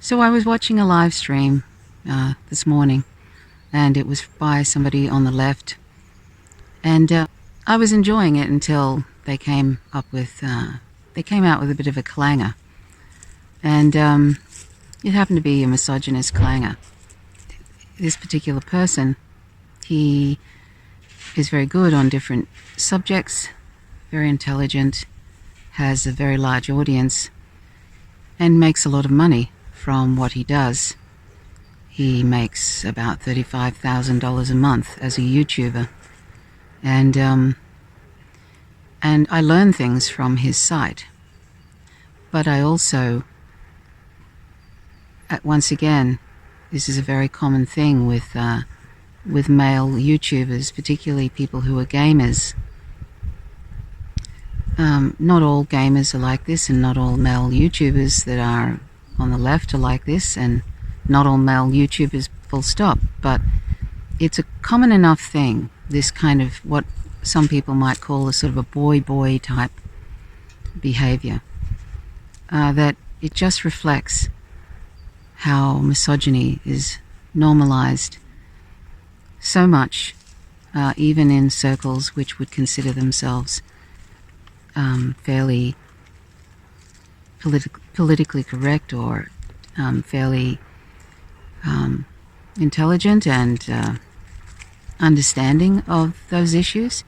So I was watching a live stream this morning, and it was by somebody on the left, and I was enjoying it until they came out with a bit of a clanger, and it happened to be a misogynist clanger. This particular person, he is very good on different subjects, very intelligent, has a very large audience, and makes a lot of money from what he does. He makes about $35,000 a month as a YouTuber, and I learn things from his site. But I also, once again, this is a very common thing with male YouTubers, particularly people who are gamers. Not all gamers are like this, and not all male YouTubers that are on the left are like this, and not all male YouTubers full stop. But it's a common enough thing, this kind of what some people might call a sort of a boy type behavior, that it just reflects how misogyny is normalized so much, even in circles which would consider themselves fairly politically correct, or fairly intelligent and understanding of those issues.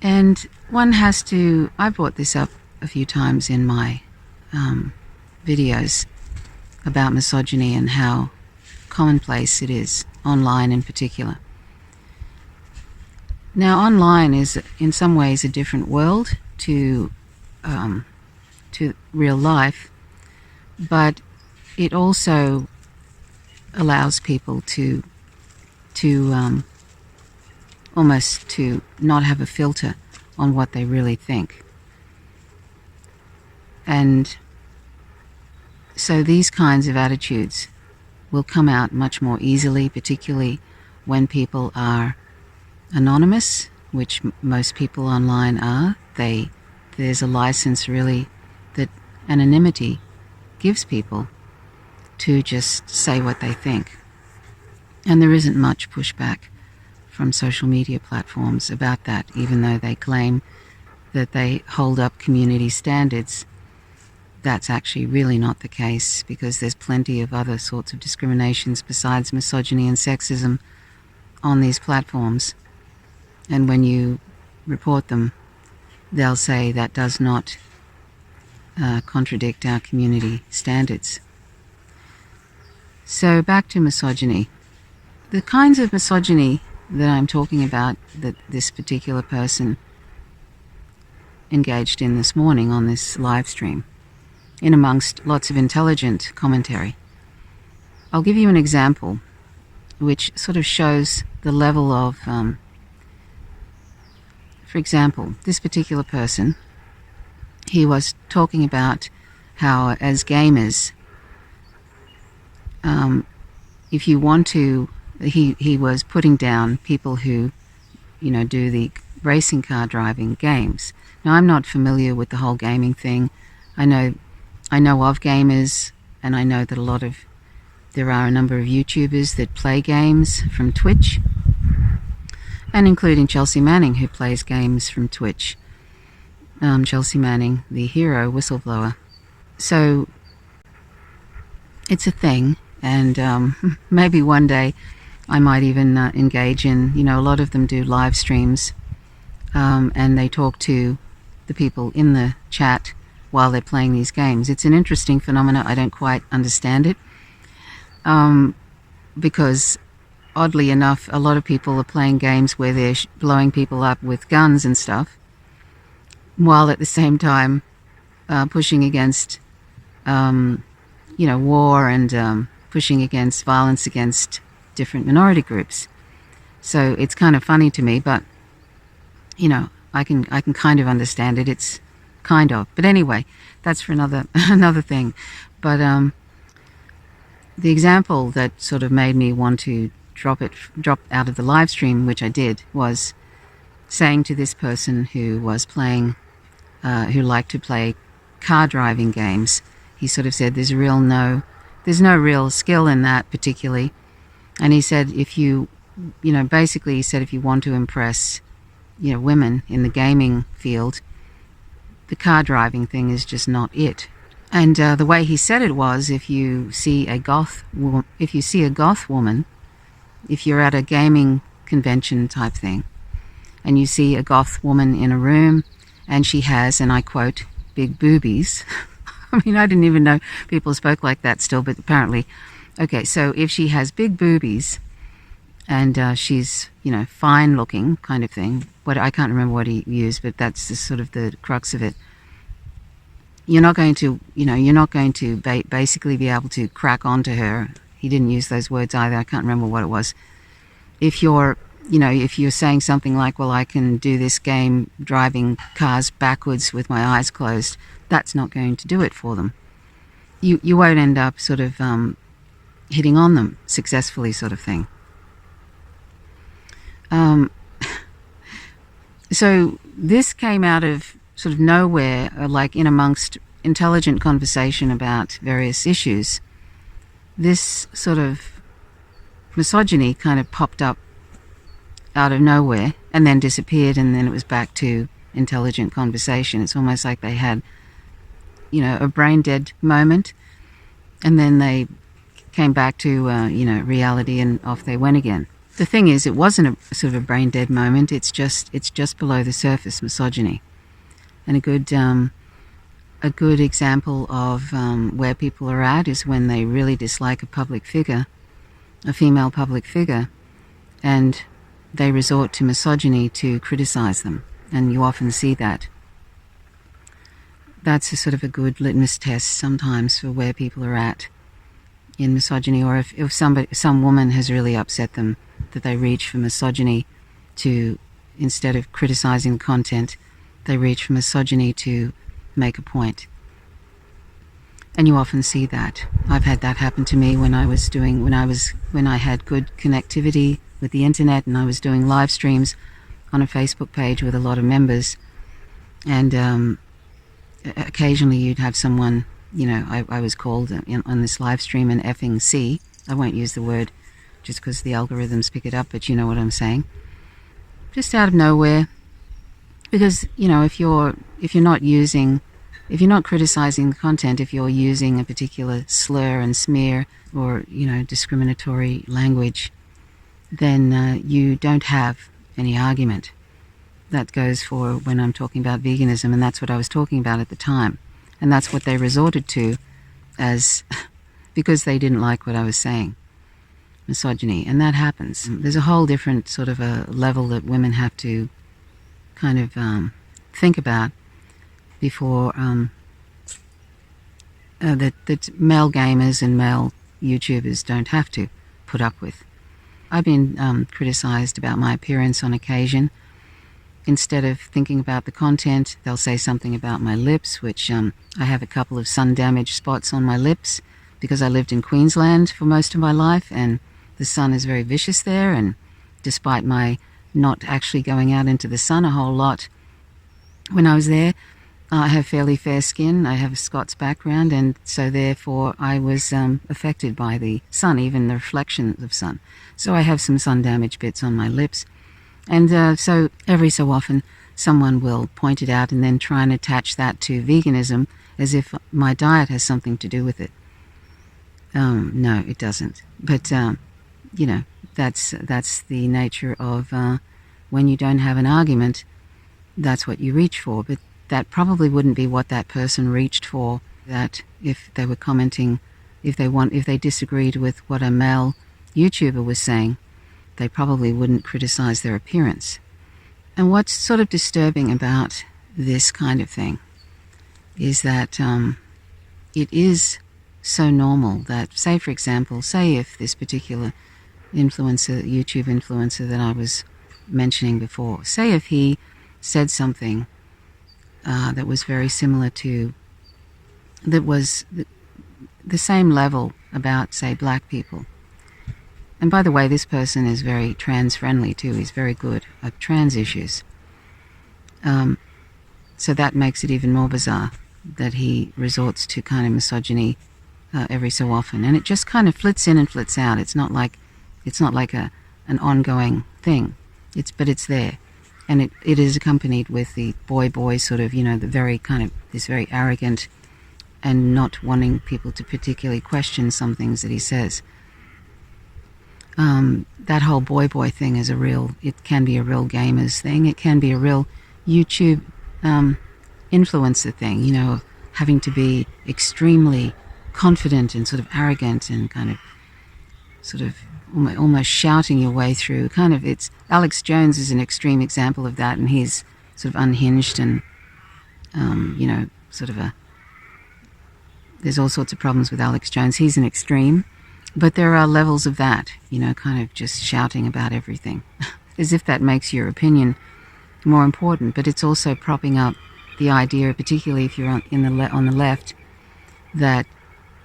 And one has to, I brought this up a few times in my videos about misogyny and how commonplace it is, online in particular. Now, online is in some ways a different world to real life, but it also allows people to almost to not have a filter on what they really think. And so these kinds of attitudes will come out much more easily, particularly when people are anonymous, which most people online are. There's a license really that anonymity gives people to just say what they think. And there isn't much pushback from social media platforms about that, even though they claim that they hold up community standards. That's actually really not the case, because there's plenty of other sorts of discriminations besides misogyny and sexism on these platforms. And when you report them, they'll say that does not contradict our community standards. So back to misogyny. The kinds of misogyny that I'm talking about that this particular person engaged in this morning on this live stream, in amongst lots of intelligent commentary. I'll give you an example which sort of shows the level of, for example, this particular person, he was talking about how as gamers, if you want to, he was putting down people who, do the racing car driving games. Now, I'm not familiar with the whole gaming thing. I know of gamers, and I know that there are a number of YouTubers that play games from Twitch, and including Chelsea Manning, who plays games from Twitch. Chelsea Manning, the hero whistleblower. So it's a thing, and maybe one day I might even engage in, a lot of them do live streams, and they talk to the people in the chat while they're playing these games. It's an interesting phenomenon. I don't quite understand it, because oddly enough, a lot of people are playing games where they're blowing people up with guns and stuff, while at the same time pushing against, war and pushing against violence against different minority groups. So it's kind of funny to me, but I can kind of understand it. It's kind of, but anyway, that's for another thing. But the example that sort of made me want to drop out of the live stream, which I did, was saying to this person who was playing, who liked to play car driving games, he sort of said there's no real skill in that particularly. And he said basically he said if you want to impress, women in the gaming field, the car driving thing is just not it. And the way he said it was, if you see a goth woman, if you're at a gaming convention type thing, and you see a goth woman in a room, and she has, and I quote, big boobies. I mean, I didn't even know people spoke like that still, but apparently, okay. So if she has big boobies, and she's fine looking kind of thing. I can't remember what he used, but that's sort of the crux of it. You're not going to basically be able to crack onto her. He didn't use those words either. I can't remember what it was. If you're saying something like, well, I can do this game driving cars backwards with my eyes closed, that's not going to do it for them. You won't end up sort of hitting on them successfully, sort of thing. So this came out of sort of nowhere, like in amongst intelligent conversation about various issues. This sort of misogyny kind of popped up out of nowhere and then disappeared, and then it was back to intelligent conversation. It's almost like they had, a brain dead moment, and then they came back to, reality, and off they went again. The thing is, it wasn't a sort of a brain dead moment. It's just below the surface misogyny, and a good example of where people are at is when they really dislike a public figure, a female public figure, and they resort to misogyny to criticize them, and you often see that. That's a sort of a good litmus test sometimes for where people are at in misogyny, or if some woman has really upset them, that they reach for misogyny to, instead of criticizing the content, they reach for misogyny to make a point. And you often see that. I've had that happen to me when I had good connectivity with the internet, and I was doing live streams on a Facebook page with a lot of members, and occasionally you'd have someone, I was called on this live stream an effing C. I won't use the word just because the algorithms pick it up, but you know what I'm saying. Just out of nowhere, because if you're not criticizing the content, if you're using a particular slur and smear or discriminatory language, then you don't have any argument. That goes for when I'm talking about veganism, and that's what I was talking about at the time, and that's what they resorted to as because they didn't like what I was saying. Misogyny, and that happens. There's a whole different sort of a level that women have to kind of think about before that male gamers and male YouTubers don't have to put up with. I've been criticized about my appearance on occasion. Instead of thinking about the content, they'll say something about my lips, which I have a couple of sun-damaged spots on my lips because I lived in Queensland for most of my life, and the sun is very vicious there, and despite my not actually going out into the sun a whole lot when I was there, I have fairly fair skin, I have a Scots background, and so therefore I was affected by the sun, even the reflections of sun. So I have some sun-damaged bits on my lips. And so every so often someone will point it out and then try and attach that to veganism as if my diet has something to do with it. No, it doesn't. But, that's the nature of when you don't have an argument, that's what you reach for. But that probably wouldn't be what that person reached for, that if they were commenting, if they disagreed with what a male YouTuber was saying, they probably wouldn't criticize their appearance. And what's sort of disturbing about this kind of thing is that it is so normal that, say for example, if this particular YouTube influencer that I was mentioning before, say if he said something that was very similar to, that was the same level about, say, black people. And by the way, this person is very trans-friendly too. He's very good at trans issues. So that makes it even more bizarre that he resorts to kind of misogyny every so often, and it just kind of flits in and flits out. It's not like an ongoing thing. But it's there, and it is accompanied with the boy sort of, the very kind of this very arrogant and not wanting people to particularly question some things that he says. That whole boy thing is it can be a real gamers thing. It can be a real YouTube influencer thing, of having to be extremely confident and sort of arrogant and kind of sort of almost shouting your way through. It's Alex Jones is an extreme example of that, and he's sort of unhinged and there's all sorts of problems with Alex Jones. He's an extreme, but there are levels of that, kind of just shouting about everything as if that makes your opinion more important. But it's also propping up the idea, particularly if you're on the left, that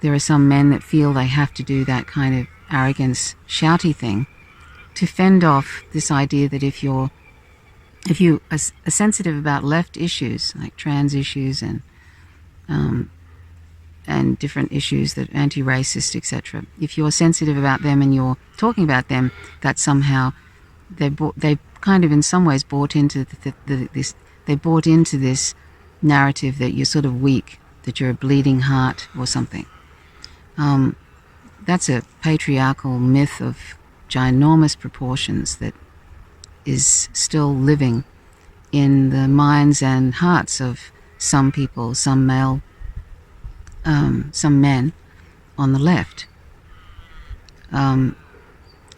there are some men that feel they have to do that kind of arrogance, shouty thing to fend off this idea that if you are sensitive about left issues like trans issues and different issues that anti-racist, etc., if you're sensitive about them and you're talking about them, that somehow they kind of in some ways bought into this narrative that you're sort of weak, that you're a bleeding heart or something. That's a patriarchal myth of ginormous proportions that is still living in the minds and hearts of some people, some men on the left. And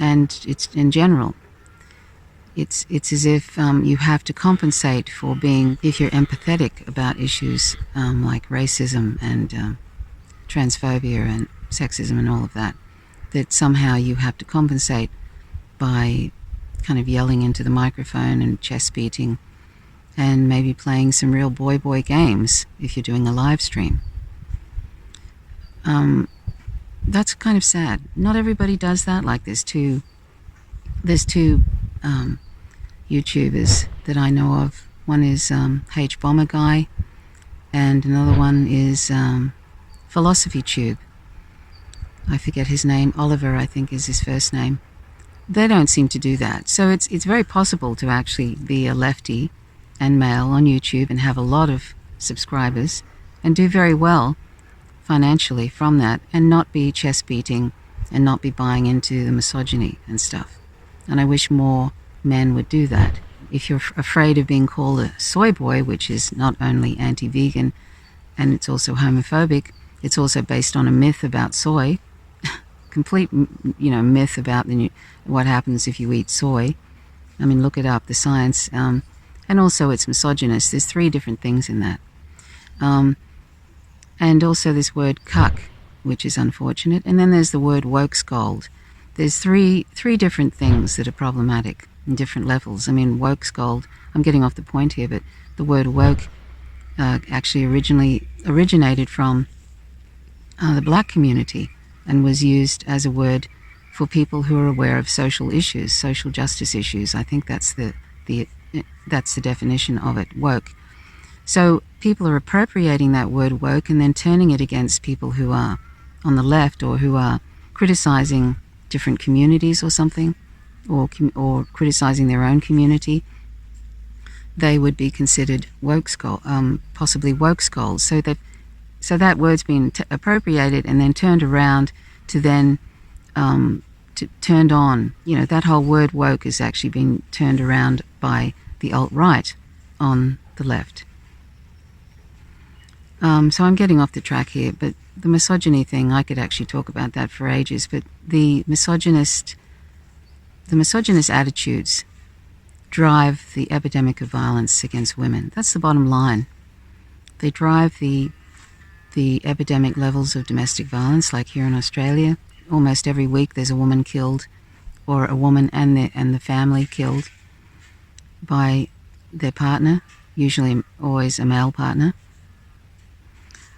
it's in general, it's as if you have to compensate for if you're empathetic about issues like racism and transphobia and sexism and all of that, that somehow you have to compensate by kind of yelling into the microphone and chest beating and maybe playing some real boy games if you're doing a live stream. That's kind of sad. Not everybody does that. Like there's two YouTubers that I know of. One is H Bomber Guy, and another one is Philosophy Tube. I forget his name. Oliver, I think, is his first name. They don't seem to do that. So it's very possible to actually be a lefty and male on YouTube and have a lot of subscribers and do very well financially from that and not be chest beating and not be buying into the misogyny and stuff. And I wish more men would do that. If you're afraid of being called a soy boy, which is not only anti-vegan and it's also homophobic, it's also based on a myth about soy, complete, myth about what happens if you eat soy. I mean, look it up, the science, and also it's misogynist. There's 3 different things in that. And also this word cuck, which is unfortunate. And then there's the word woke scold. There's three different things that are problematic in different levels. I mean, woke scold, I'm getting off the point here, but the word woke actually originated from the black community and was used as a word for people who are aware of social issues, social justice issues. I think that's the definition of it, woke. So people are appropriating that word woke and then turning it against people who are on the left or who are criticizing different communities or something, or criticizing their own community. They would be considered woke possibly woke scolds. So that word's been appropriated and then turned around to then turned on. That whole word woke has actually been turned around by the alt-right on the left. So I'm getting off the track here, but the misogyny thing, I could actually talk about that for ages, but the misogynist attitudes drive the epidemic of violence against women. That's the bottom line. They drive the epidemic levels of domestic violence, like here in Australia. Almost every week there's a woman killed, or a woman and the family killed by their partner, usually always a male partner.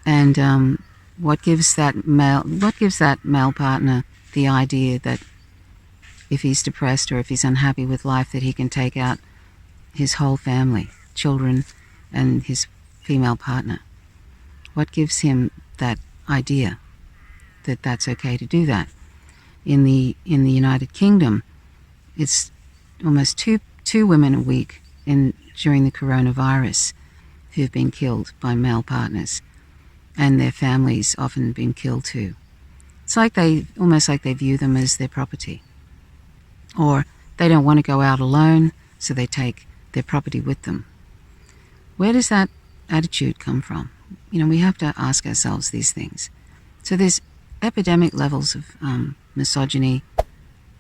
And what gives that male partner the idea that if he's depressed or if he's unhappy with life, that he can take out his whole family, children, and his female partner? What gives him that idea that that's okay to do that? In the United Kingdom, it's almost two women a week during the coronavirus who've been killed by male partners, and their families often been killed too. It's like almost like they view them as their property, or they don't want to go out alone, so they take their property with them. Where does that attitude come from? We have to ask ourselves these things. So there's epidemic levels of misogyny,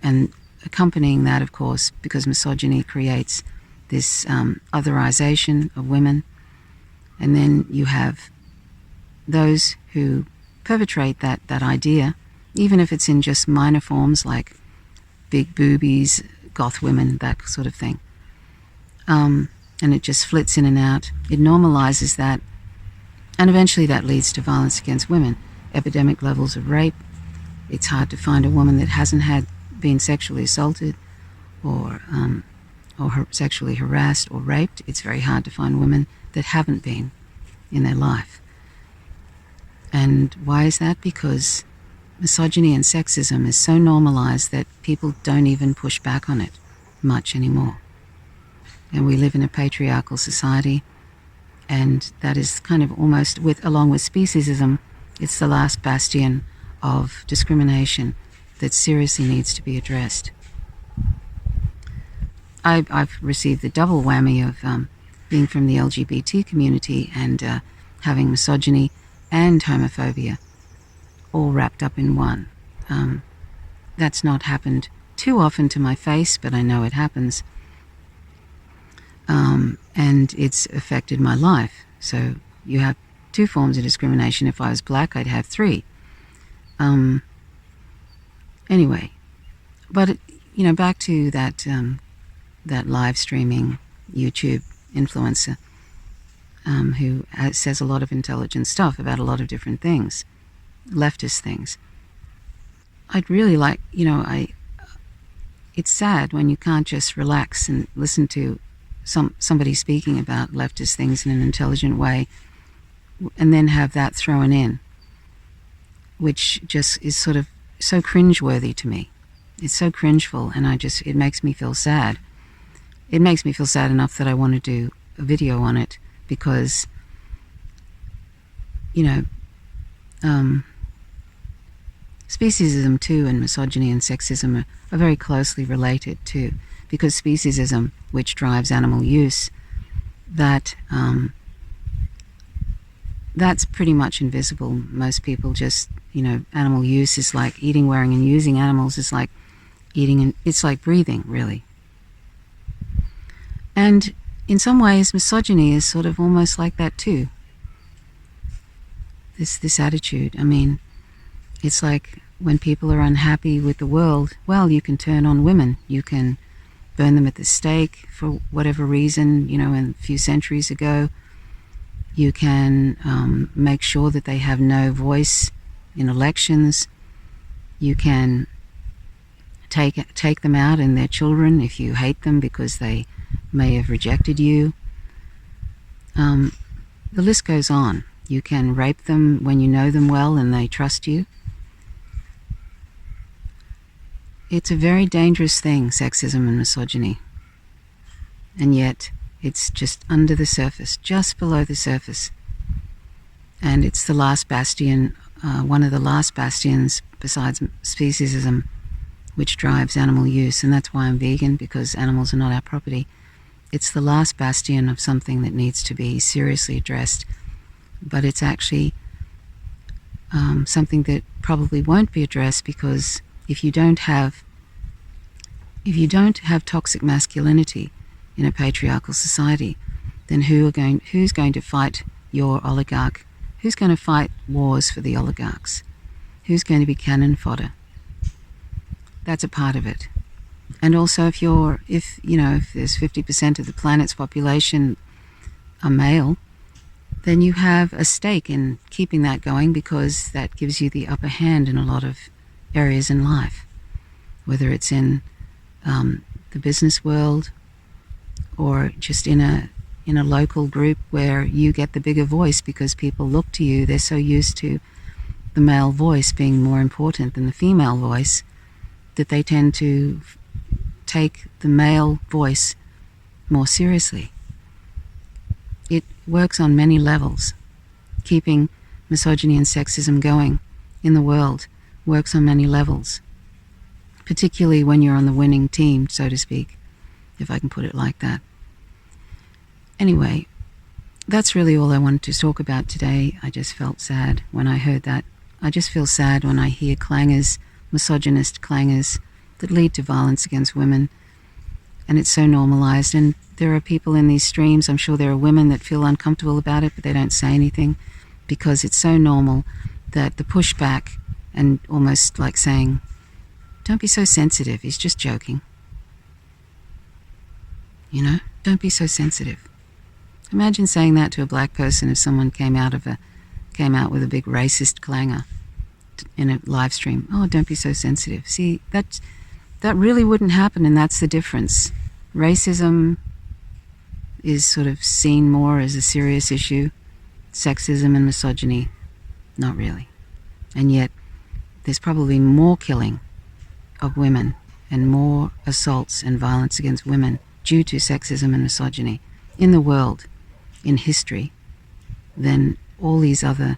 and accompanying that, of course, because misogyny creates this otherization of women. And then you have those who perpetrate that idea, even if it's in just minor forms like big boobies, goth women, that sort of thing. And it just flits in and out. It normalizes that, and eventually that leads to violence against women. Epidemic levels of rape. It's hard to find a woman that hasn't been sexually assaulted or sexually harassed or raped. It's very hard to find women that haven't been in their life. And why is that? Because misogyny and sexism is so normalized that people don't even push back on it much anymore. And we live in a patriarchal society, and that is kind of almost, along with speciesism, it's the last bastion of discrimination that seriously needs to be addressed. I've received the double whammy of being from the LGBT community and having misogyny and homophobia all wrapped up in one. That's not happened too often to my face, but I know it happens. And it's affected my life. So you have two forms of discrimination. If I was black, I'd have three. Anyway, but back to that live streaming YouTube influencer who says a lot of intelligent stuff about a lot of different things, leftist things. I'd really like, it's sad when you can't just relax and listen to somebody speaking about leftist things in an intelligent way and then have that thrown in, which just is sort of so cringeworthy to me. It's so cringeful, and it makes me feel sad. It makes me feel sad enough that I want to do a video on it because, speciesism too and misogyny and sexism are very closely related too, because speciesism, which drives animal use, that's pretty much invisible. Most people just, animal use is like eating, wearing, and using animals is like eating, and it's like breathing, really. And in some ways, misogyny is sort of almost like that too. This attitude. I mean, it's like when people are unhappy with the world, well, you can turn on women. You can burn them at the stake for whatever reason, a few centuries ago. You can make sure that they have no voice in elections. You can take them out and their children if you hate them because they may have rejected you. The list goes on. You can rape them when you know them well and they trust you. It's a very dangerous thing, sexism and misogyny. And yet, it's just under the surface, just below the surface. And it's the last bastion, one of the last bastions besides speciesism, which drives animal use. And that's why I'm vegan, because animals are not our property. It's the last bastion of something that needs to be seriously addressed. But it's actually something that probably won't be addressed, because if you don't have toxic masculinity in a patriarchal society, then who's going to fight your oligarch? Who's going to fight wars for the oligarchs? Who's going to be cannon fodder? That's a part of it. And also, if there's 50% of the planet's population are male, then you have a stake in keeping that going, because that gives you the upper hand in a lot of areas in life, whether it's in the business world or just in in a local group where you get the bigger voice because people look to you. They're so used to the male voice being more important than the female voice that they tend to take the male voice more seriously. It works on many levels. Keeping misogyny and sexism going in the world works on many levels, particularly when you're on the winning team, so to speak, if I can put it like that. Anyway, that's really all I wanted to talk about today. I just felt sad when I heard that. I just feel sad when I hear clangers, misogynist clangers, that lead to violence against women. And it's so normalized. And there are people in these streams, I'm sure there are women that feel uncomfortable about it, but they don't say anything because it's so normal that the pushback and almost like saying, don't be so sensitive, he's just joking. You know, don't be so sensitive. Imagine saying that to a black person if someone came out with a big racist clanger in a live stream. Oh, don't be so sensitive. See, that really wouldn't happen, and that's the difference. Racism is sort of seen more as a serious issue. Sexism and misogyny, not really. And yet, there's probably more killing of women and more assaults and violence against women due to sexism and misogyny in the world, in history, than all these other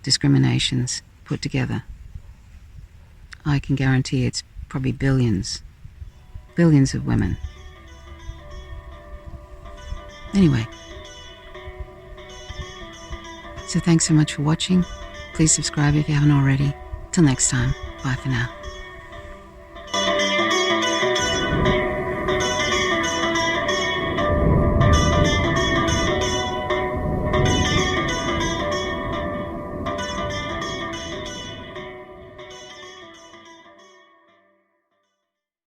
discriminations put together. I can guarantee it's probably billions of women. Anyway, so thanks so much for watching. Please subscribe if you haven't already. Till next time, bye for now.